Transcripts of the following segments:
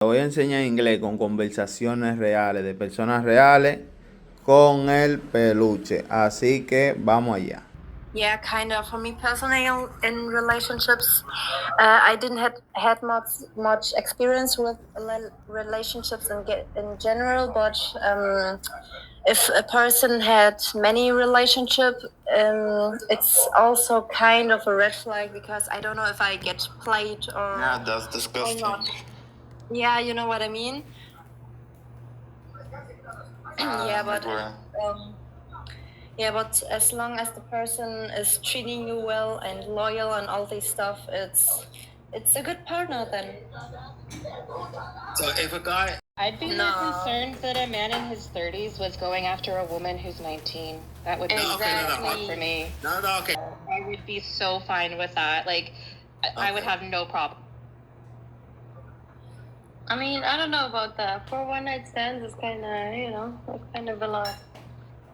Te voy a enseñar inglés con conversaciones reales de personas reales con el peluche. Así que vamos allá. Yeah, kind of. For me personally, in relationships, I didn't had much experience with relationships in general. But if a person had many relationships, it's also kind of a red flag because I don't know if I get played or Yeah, that's disgusting. or not. Yeah, you know what I mean. Yeah, but yeah, but as long as the person is treating you well and loyal and all this stuff, it's a good partner then. So if a guy, I'd be more concerned that a man in his 30s was going after a woman who's 19. That would be Exactly. for me. no, okay. I would be so fine with that. Like, I would have no problem. I mean, I don't know about that. For one night stands, it's kind of, it's kind of a lot.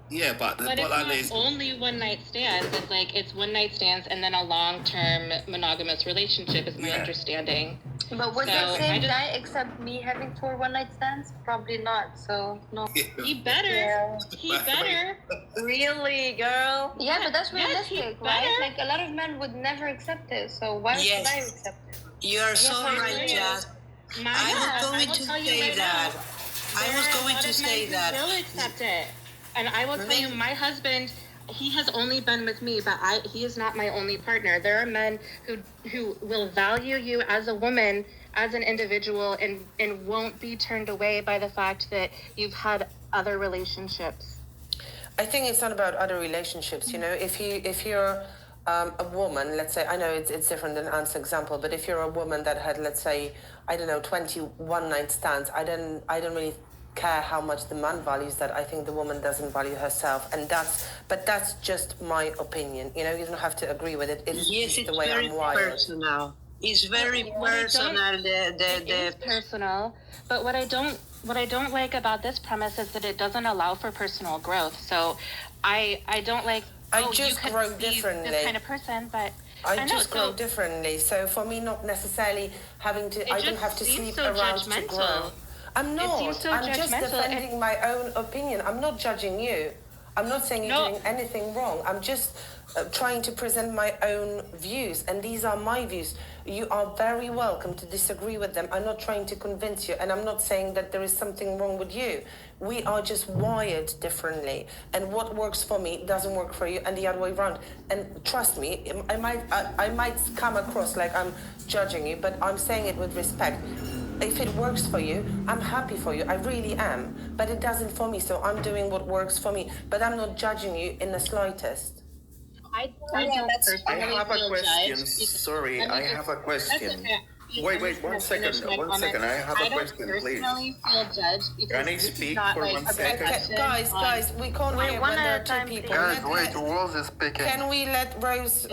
Yeah, but But it's at not least only one night stands. It's like it's one night stands and then a long-term monogamous relationship is my understanding. But would So, the same I just- guy accept me having 4 one night stands? Probably not. So no. He better. Yeah. He better. Really, girl? Yeah, but that's Yes, he realistic, right? better. Like a lot of men would never accept it. So why Yes. should I accept it? You are so I right, agree. Jazz. My I God, was going will to tell you say right that. now, I was there are a going lot to of say men that. who will accept it. And I will tell you, my husband, he has only been with me, but he is not my only partner. There are men who will value you as a woman, as an individual, and won't be turned away by the fact that you've had other relationships. I think it's not about other relationships. You know, if you're a woman, let's say, I know it's different than Anne's example, but if you're a woman that had, let's say, I don't know, 21 night stands, I don't really care how much the man values that. I think the woman doesn't value herself, and that's just my opinion. You know, you don't have to agree with it. It's Yes, just it's the way very I'm wired. personal. It's very What I don't- personal. It is personal, but what I don't like about this premise is that it doesn't allow for personal growth. So I don't like. I you just could grow be differently. This kind of person, but I know, just grow so differently. So for me, not necessarily having to, I don't just have to seems sleep so around to judgmental. grow. I'm not. seems so I'm just judgmental, defending my own opinion. I'm not judging you. I'm not saying you're No. doing anything wrong. I'm just trying to present my own views, and these are my views. You are very welcome to disagree with them. I'm not trying to convince you, and I'm not saying that there is something wrong with you. We are just wired differently, and what works for me doesn't work for you, and the other way around. And trust me, I might come across like I'm judging you, but I'm saying it with respect. If it works for you, I'm happy for you. I really am. But it doesn't for me, so I'm doing what works for me. But I'm not judging you in the slightest. I don't personally I have a feel question. judged. Sorry, Let me I just- have a question. That's okay. Wait, I'm just one gonna finish second. my One comment. second. I have a don't question, please. personally feel judged because Can I this is speak not for like 1 a second? discussion Guys, on- we can't Wait, hear one when there at are a two time, people. please. Guys, wait, Rose is speaking. Can we let Rose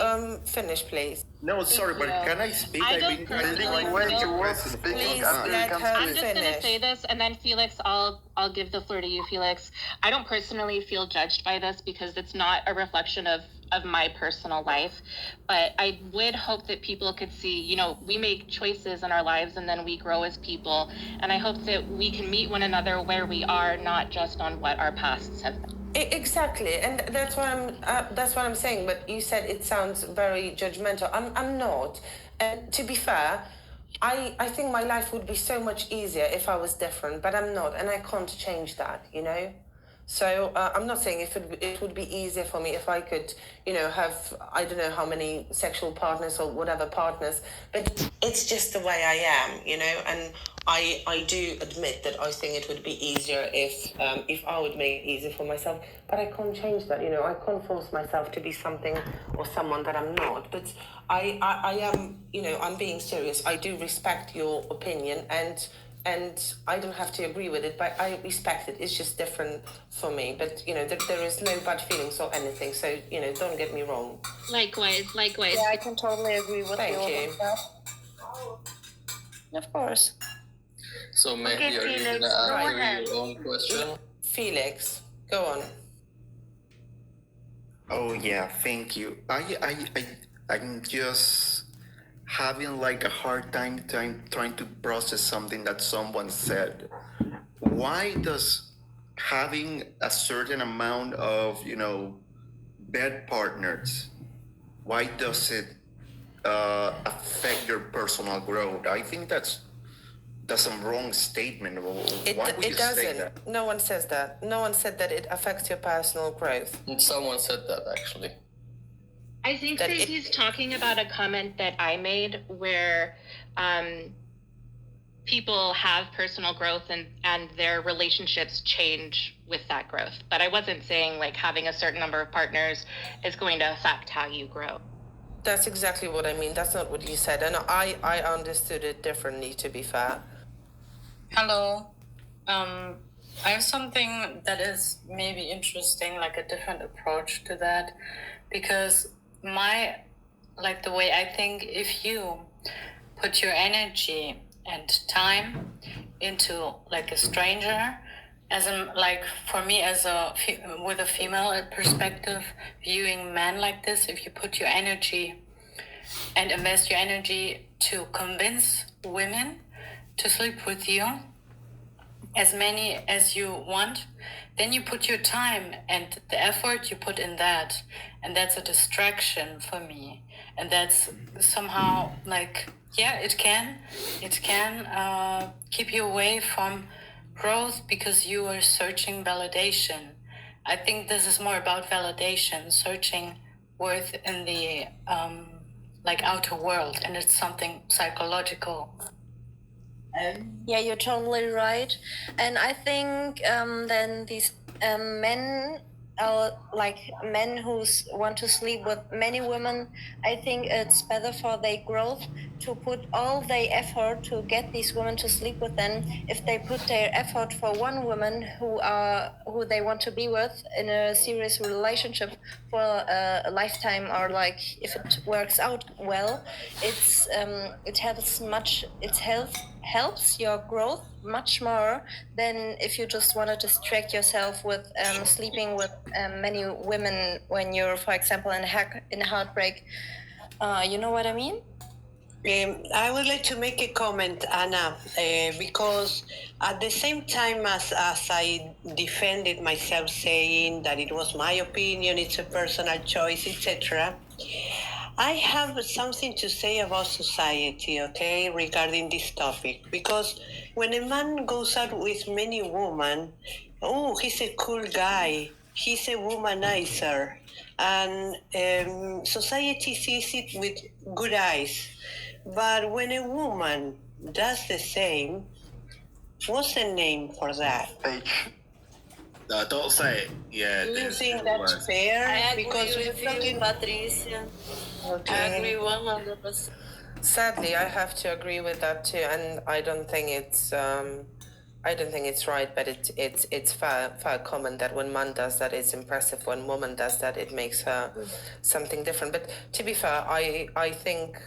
finish, please? No, sorry, but you. can I speak? I I've don't been personally wait feel- to Rose speaking. Please let her I'm just gonna finish. say this, and then Felix, I'll give the floor to you, Felix. I don't personally feel judged by this because it's not a reflection of my personal life, but I would hope that people could see, we make choices in our lives and then we grow as people, and I hope that we can meet one another where we are, not just on what our pasts have been. Exactly, and that's what I'm saying. But you said it sounds very judgmental. I'm not. And to be fair, I think my life would be so much easier if I was different. But I'm not, and I can't change that. So I'm not saying it would be easier for me if I could, have, I don't know how many sexual partners or whatever partners, but it's just the way I am, and I do admit that I think it would be easier if I would make it easier for myself, but I can't change that, I can't force myself to be something or someone that I'm not, but I am, I'm being serious. I do respect your opinion, and I don't have to agree with it, but I respect it. It's just different for me. But, there is no bad feelings or anything. So, don't get me wrong. Likewise. Yeah, I can totally agree with Thank you. you. Of course. So maybe Okay, are you Felix, gonna go answer ahead. your own question? Felix, go on. Oh yeah, thank you. I'm just having like a hard time trying to process something that someone said. Why does having a certain amount of, bed partners, why does it affect your personal growth? I think that's a wrong statement. Why would you It say doesn't. that? No one says that. No one said that it affects your personal growth. Someone said that actually. I think that he's talking about a comment that I made where people have personal growth and their relationships change with that growth. But I wasn't saying like having a certain number of partners is going to affect how you grow. That's exactly what I mean. That's not what you said. And I understood it differently, to be fair. Hello. I have something that is maybe interesting, like a different approach to that, because the way I think, if you put your energy and time into like a stranger, for me with a female perspective, viewing men like this, if you put your energy and invest your energy to convince women to sleep with you, as many as you want, then you put your time and the effort you put in that, and that's a distraction for me. And that's somehow it can keep you away from growth because you are searching validation. I think this is more about validation, searching worth in the outer world, and it's something psychological. Yeah, you're totally right. And I think then these men are like men who want to sleep with many women. I think it's better for their growth to put all their effort to get these women to sleep with them. If they put their effort for one woman who they want to be with in a serious relationship for a lifetime, or like if it works out well, it helps your growth much more than if you just want to distract yourself with sleeping with many women when you're, for example, in a heartbreak. You know what I mean? I would like to make a comment, Anna, because at the same time as I defended myself saying that it was my opinion, it's a personal choice, etc., I have something to say about society, okay, regarding this topic. Because when a man goes out with many women, oh, he's a cool guy, he's a womanizer, and society sees it with good eyes. But when a woman does the same, what's the name for that? No, don't say it. Yeah. Do you think that's fair? I agree Because we're with you, talking. Patricia. Okay. I agree 100%. Sadly, I have to agree with that too, and I don't think it's right, but it's fair comment that when man does that, it's impressive. When woman does that, it makes her something different. But to be fair, I think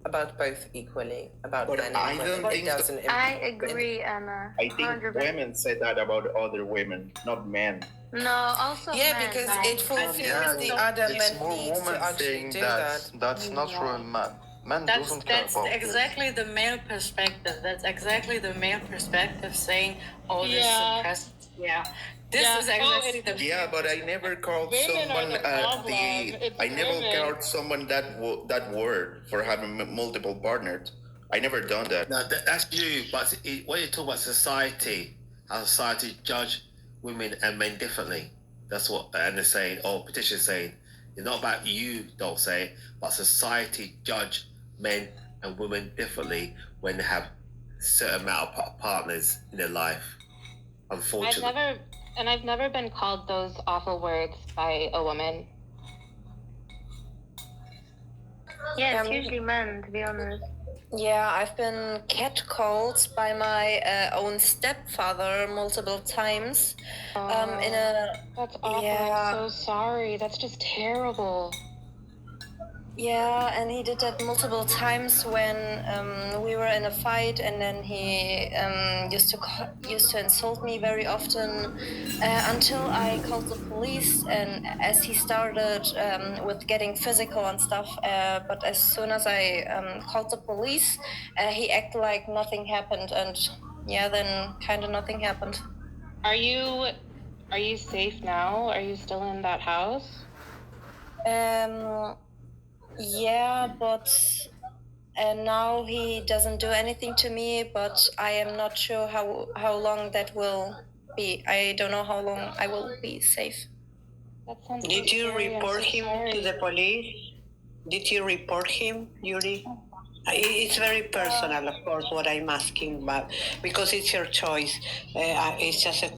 about both equally, about But men I and don't women. think It doesn't. I agree, Anna. I think 100%. women say that about other women, not men. No, also Yeah, men. because it fulfills Yeah, the other it's men more needs to women actually saying do that. that. That's not for a man. Man That's doesn't care about exactly the male perspective. That's exactly the male perspective saying, "Oh, this is oppressive." Yeah, this is exactly the. Yeah, but I never called Women are someone the problem. It's I never women. called someone that word for having multiple partners. I never done that. No, that's you. But when you talk about society, how society judge women and men differently, that's what Anna's saying, or Patricia's saying. It's not about you, don't say, but society judge men and women differently when they have a certain amount of partners in their life. Unfortunately. I've never been called those awful words by a woman. Yeah, it's usually men, to be honest. Yeah, I've been catcalled by my own stepfather multiple times. That's awful. Yeah. I'm so sorry. That's just terrible. Yeah, and he did that multiple times when we were in a fight, and then he used to insult me very often until I called the police. And as he started with getting physical and stuff, but as soon as I called the police, he acted like nothing happened, and yeah, then kind of nothing happened. Are you safe now? Are you still in that house? Yeah, but now he doesn't do anything to me, but I am not sure how long that will be. I don't know how long I will be safe. That sounds so Did you scary. I'm report so him sorry. to the police? Did you report him, Yuri? It's very personal, of course, what I'm asking, but because it's your choice, it's just a